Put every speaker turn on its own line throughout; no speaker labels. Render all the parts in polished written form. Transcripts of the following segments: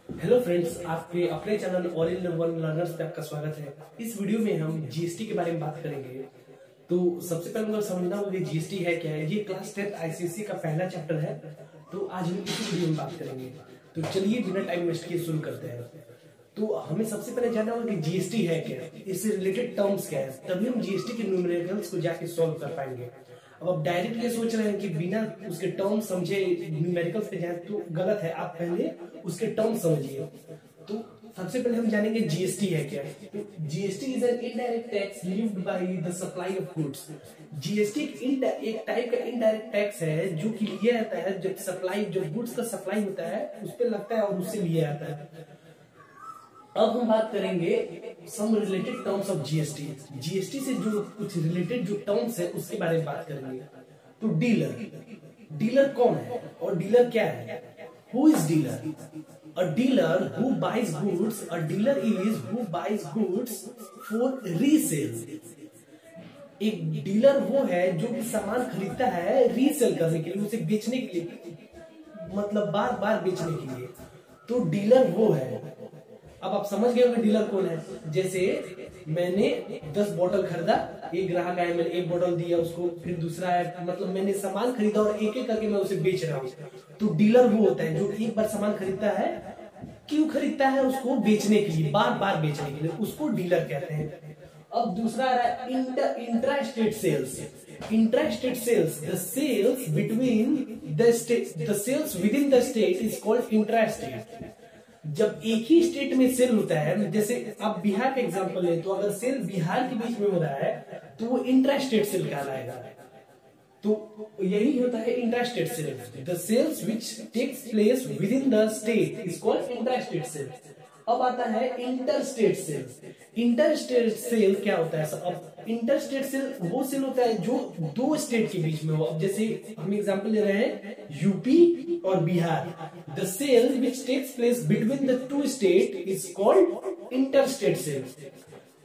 Hello friends, आपके अपने channel all in one learners पे आपका स्वागत है। इस वीडियो में हम जीएसटी के बारे में बात करेंगे। तो सबसे पहले मुझे समझना होगा कि जीएसटी है क्या है। ये क्लास 10 आईसीएसई का पहला चैप्टर है, तो आज हम इसी वीडियो में बात करेंगे। तो चलिए बिना टाइम वेस्ट किए शुरू करते हैं। तो हमें सबसे पहले जानना होगा कि जीएसटी है क्या, इससे रिलेटेड टर्म्स क्या है, तभी हम जीएसटी के न्यूमेरिकल्स को जाके सॉल्व कर पाएंगे। अब आप डायरेक्ट ये सोच रहे हैं कि बिना उसके टर्म समझे न्यूमेरिकल्स पे जाए तो गलत है। आप पहले उसके टर्म समझिए। तो सबसे पहले हम जानेंगे जीएसटी है क्या। तो GST is an indirect tax levied by the supply of goods. GST एक टाइप का इनडायरेक्ट टैक्स है जो कि लिया जाता है जब सप्लाई, जब गुड्स का सप्लाई होता है उस पर लगता है और उससे लिया जाता है। अब हम बात करेंगे some related terms of GST. GST से जो कुछ रिलेटेड जो टर्म्स है उसके बारे में बात करेंगे। तो डीलर कौन है और डीलर क्या है? Who is dealer? A dealer who buys goods. A dealer is who buys goods for resale. एक डीलर वो है जो कि सामान खरीदता है रीसेल करने के लिए, उसे बेचने के लिए, मतलब बार बार बेचने के लिए। तो डीलर वो है। अब आप समझ गए होंगे डीलर कौन है। जैसे मैंने 10 बोतल खरीदा, एक ग्राहक आया, मैंने एक बोतल दिया उसको, फिर दूसरा आया, मतलब मैंने सामान खरीदा और एक एक करके मैं उसे बेच रहा हूँ। तो डीलर वो होता है जो एक बार सामान खरीदता है। क्यों खरीदता है? उसको बेचने के लिए, बार बार बेचने के लिए, उसको डीलर कहते हैं। अब दूसरा आ रहा है intra state sales. Intra state sales, the sales between the state, the sales within the state is called intra state. जब एक ही स्टेट में सेल होता है, जैसे आप बिहार का एग्जांपल लें, तो अगर सेल बिहार के बीच में हो रहा है तो वो इंट्रा स्टेट सेल कहलाएगा। तो यही होता है intra state sale. The sales which takes place within the state is called intra state sale. अब आता है inter state sale. Inter state sale क्या होता है? अब इंटर स्टेट सेल वो सेल होता है जो दो स्टेट के बीच में हो। अब जैसे हम एग्जांपल ले रहे हैं यूपी और Bihar. The sale which takes place between the two state is called inter state sale.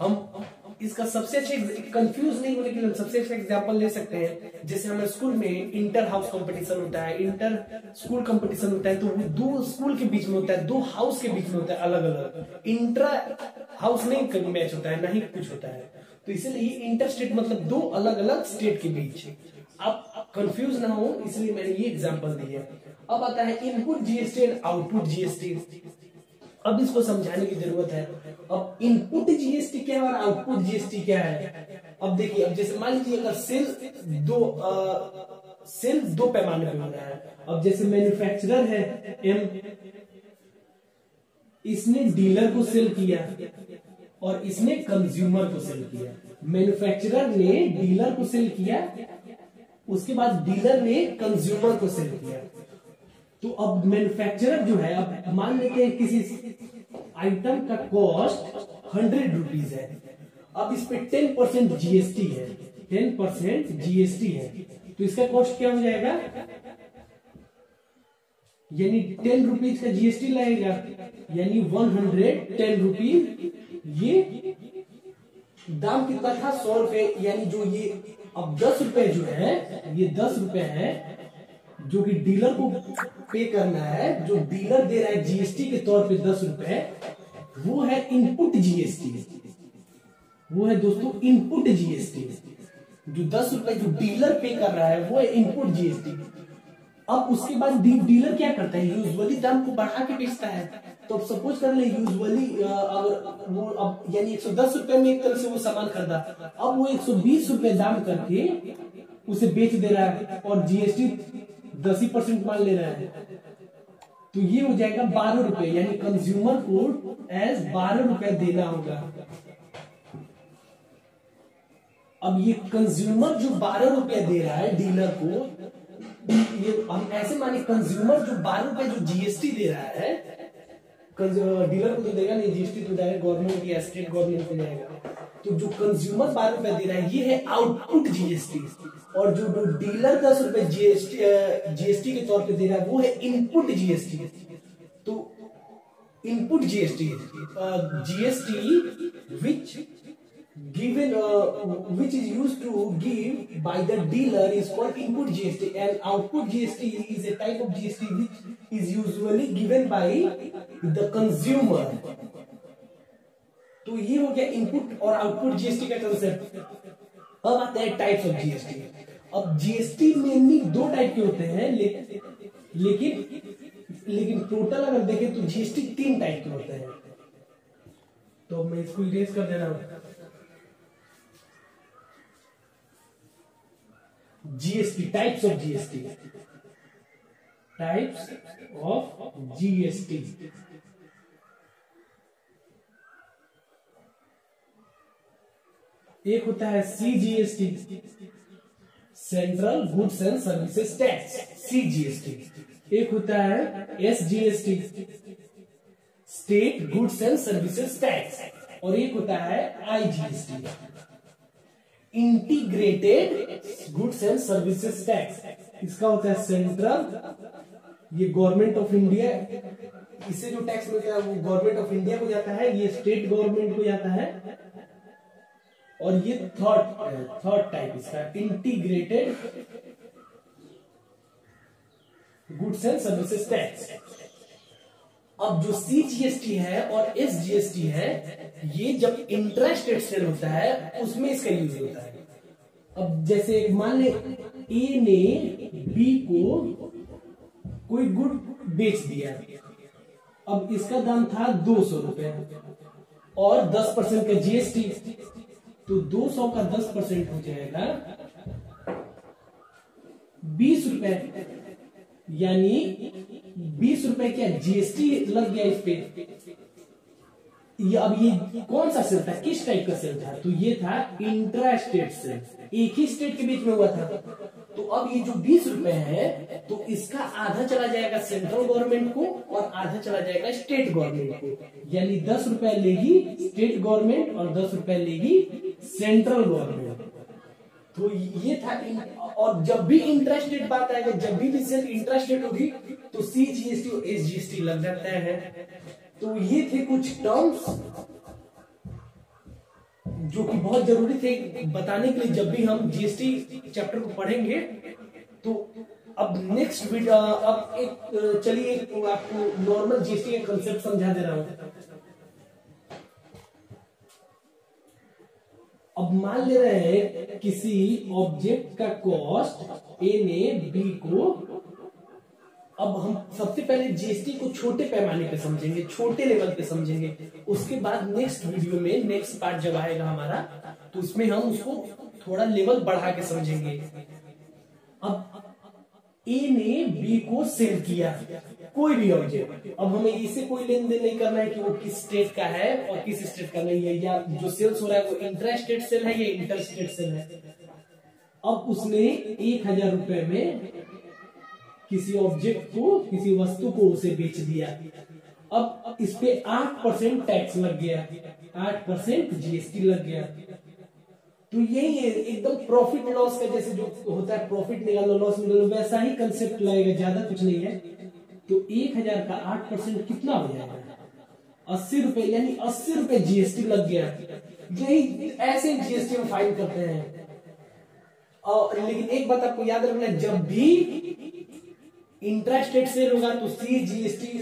हम इसका सबसे अच्छे, कंफ्यूज नहीं होने के लिए सबसे अच्छा एग्जांपल ले सकते हैं। जैसे हमारे स्कूल में इंटर हाउस कंपटीशन होता है, इंटर स्कूल कंपटीशन होता है, तो वो दो स्कूल के बीच में होता है, दो हाउस के बीच में होता है अलग अलग। इंट्रा हाउस नहीं कभी मैच होता है, ना ही कुछ होता है। तो इसीलिए इंटर स्टेट मतलब दो अलग अलग स्टेट के बीच। आप कंफ्यूज ना हो इसलिए मैंने ये एग्जाम्पल दी है। अब आता है input GST and output GST. अब इसको समझाने की जरूरत है। अब इनपुट जीएसटी क्या है और आउटपुट जीएसटी क्या है? अब देखिए, अब जैसे मान लीजिए अगर सेल दो पैमाने पे हो रहा है। अब जैसे मैन्युफैक्चरर है एम, इसने डीलर को सेल किया और इसने कंज्यूमर को सेल किया। मैन्युफैक्चरर ने डीलर को सेल किया, उसके बाद डीलर ने कंज्यूमर को सेल किया। तो अब मैन्युफैक्चरर जो है, अब मान लेते हैं किसी आइटम का कॉस्ट 100 रुपीज है। अब इस पे 10% जीएसटी है, 10% जीएसटी है, तो इसका कॉस्ट क्या हो जाएगा? यानी 10 रुपीज का जीएसटी लगेगा, यानी 110 रुपीज। ये दाम कितना था? 100 रुपए। यानी जो ये अब 10 रुपए जो है, ये 10 रुपए है जो कि डीलर को पे करना है। जो डीलर दे रहा है जीएसटी के तौर पे 10 रुपए, वो है इनपुट जीएसटी। वो है दोस्तों इनपुट जीएसटी। जो 10 रुपए जो डीलर पे कर रहा है वो है इनपुट जीएसटी। अब उसके बाद डीलर क्या करता है? यूजुअली दाम को बढ़ा के बेचता है। तो अब सपोज कर ले यूजुअली अगर वो अब यानी 110 रुपए में एक तरह से वो सामान खरीदा, अब वो 120 रुपए दाम करके उसे बेच दे रहा है और जीएसटी 10% मान ले रहा है। तो ये हो जाएगा 12 रुपए, यानी कंज्यूमर को एज 12 रुपए देना होगा। अब ये कंज्यूमर जो 12 रुपए दे रहा है डीलर को, ये हम ऐसे माने कंज्यूमर जो 12 रुपए जो जीएसटी दे रहा है, डीलर को तो देगा नहीं, जीएसटी तो डायरेक्ट गवर्नमेंट या स्टेट गवर्नमेंट को जाएगा। तो जो कंज्यूमर 12 रुपए दे रहा है ये है आउटपुट जीएसटी, और जो डीलर 10 रुपए जीएसटी के तौर पे दे रहा है वो है इनपुट जीएसटी। तो input GST, GST which given which is used to give by the dealer is called input GST, and output GST is a type of GST which is usually given by the consumer. तो ये हो गया input और output GST का concept. अब आते हैं types of GST. अब जीएसटी मेनली दो टाइप के होते हैं, लेकिन टोटल अगर देखें तो जीएसटी 3 टाइप के होते हैं। तो मैं इसको इरेज कर दे रहा हूं। GST, types of GST, types of GST. एक होता है CGST, central goods and services tax, CGST. एक होता है SGST, state goods and services tax. और एक होता है IGST, integrated goods and services tax. इसका होता है सेंट्रल, ये गवर्नमेंट ऑफ इंडिया, इससे जो टैक्स मिलता है वो गवर्नमेंट ऑफ इंडिया को जाता है, ये स्टेट गवर्नमेंट को जाता है। और ये थर्ड टाइप इसका integrated goods and services tax. अब जो सीजीएसटी है और एसजीएसटी है, ये जब इंट्रास्टेट सेल होता है उसमें इसका यूज होता है। अब जैसे मान ले ए ने बी को कोई गुड बेच दिया, अब इसका दाम था 200 रुपए और 10% का जीएसटी, तो 200 का 10% हो जाएगा 20 रुपए, यानी 20 रुपए क्या जीएसटी लग गया इस पे। ये अब ये कौन सा सेल था, किस टाइप का सेल था, तो ये था इंट्रा स्टेट सेल, एक ही स्टेट के बीच में हुआ था। तो अब ये जो 20 रुपए है, तो इसका आधा चला जाएगा सेंट्रल गवर्नमेंट को और आधा चला जाएगा स्टेट गवर्नमेंट को, यानी 10 रुपए लेगी स्टेट गवर्नमेंट और 10 रुपए लेगी सेंट्रल गवर्नमेंट। तो ये था। और जब भी इंट्रास्टेट बात आएगा, जब भी सेल इंट्रास्टेट होगी तो सीजीएसटी और एसजीएसटी लग जाता है। तो ये थे कुछ टर्म्स जो कि बहुत जरूरी थे बताने के लिए जब भी हम जीएसटी चैप्टर को पढ़ेंगे। तो अब नेक्स्ट वीडियो, अब एक चलिए आपको नॉर्मल जीएसटी का कंसेप्ट समझा दे रहा हूं। अब मान ले रहे हैं किसी ऑब्जेक्ट का कॉस्ट ए ने बी को, अब हम सबसे पहले जीएसटी को छोटे पैमाने पे समझेंगे, छोटे लेवल पे समझेंगे। उसके बाद नेक्स्ट वीडियो में नेक्स्ट पार्ट जब आएगा हमारा, तो उसमें हम उसको थोड़ा लेवल बढ़ा के समझेंगे। अब ए ने बी को सेल किया कोई भी ऑब्जेक्ट, अब हमें इससे कोई लेन देन नहीं करना है कि वो किस स्टेट का है और किस स्टेट का नहीं है, या जो सेल्स हो रहा है वो इंट्रा स्टेट सेल है या इंटर स्टेट सेल है। अब उसने 1000 रुपए में किसी ऑब्जेक्ट को, किसी वस्तु को उसे बेच दिया। अब इस पे 8% टैक्स लग गया, 8% जीएसटी लग गया। तो यही है एकदम प्रॉफिट लॉस का, जैसे जो होता है प्रॉफिट निकालो लॉस निकालो, वैसा ही कंसेप्ट लगेगा, ज्यादा कुछ नहीं है। तो 1000 का 8% कितना हो जाएगा, 80 रुपए, यानी 80 रुपए जीएसटी लग गया। यही ऐसे जीएसटी हम फाइल करते हैं। और लेकिन एक बात आपको याद रखना है, जब भी इंट्रास्टेट सेल होगा तो सीजीएसटी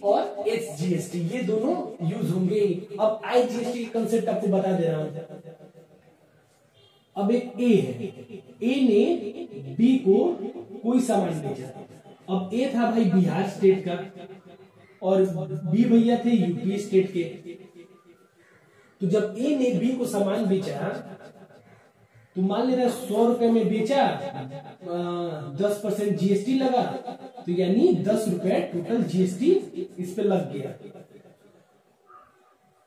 और एसजीएसटी ये दोनों यूज होंगे। अब आईजीएसटी कंसेप्ट आपको बता दे रहा हूं। अब एक ए है, ए ने बी को कोई सामान बेचा। अब ए था भाई बिहार स्टेट का और बी भैया थे यूपी स्टेट के। तो जब ए ने बी को सामान बेचा, तो मान लेना 100 रुपए में बेचा, 10% जीएसटी लगा, तो यानी 10 रुपए टोटल जीएसटी इस पे लग गया।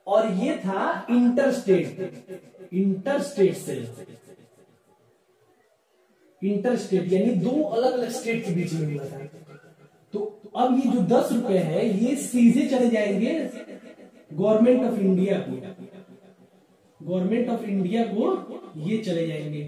और ये था इंटरस्टेट सेल, इंटरस्टेट यानी दो अलग अलग स्टेट के बीच में हुआ था। तो अब ये जो 10 रुपए है ये सीधे चले जाएंगे गवर्नमेंट ऑफ इंडिया को, गवर्नमेंट ऑफ इंडिया को ये चले जाएंगे।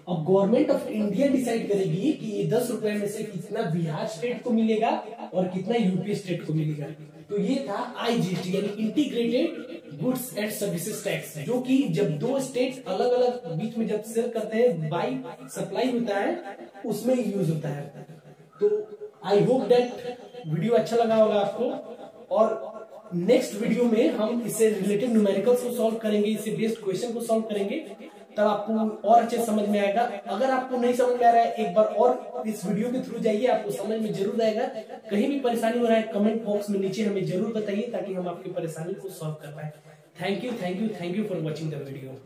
अब गवर्नमेंट ऑफ इंडिया डिसाइड करेगी कि ये 10 रुपए में से कितना बिहार स्टेट को मिलेगा और कितना यूपी स्टेट को मिलेगा। तो ये था आईजीएसटी यानी integrated goods and services tax, जो कि जब दो स्टेट अलग अलग बीच में जब सेल करते हैं, बाई सप्लाई होता है, उसमें यूज होता है। तो आई होप दैट वीडियो अच्छा लगा होगा आपको, और नेक्स्ट वीडियो में हम इससे रिलेटेड न्यूमेरिकल्स को सॉल्व करेंगे, इससे बेस्ड क्वेश्चन को सॉल्व करेंगे, तब आपको और अच्छे समझ में आएगा। अगर आपको नहीं समझ में आ रहा है, एक बार और इस वीडियो के थ्रू जाइए, आपको समझ में जरूर आएगा। कहीं भी परेशानी हो रहा है, कमेंट बॉक्स में नीचे हमें जरूर बताइए, ताकि हम आपकी परेशानी को सॉल्व कर पाए। Thank you for watching the video.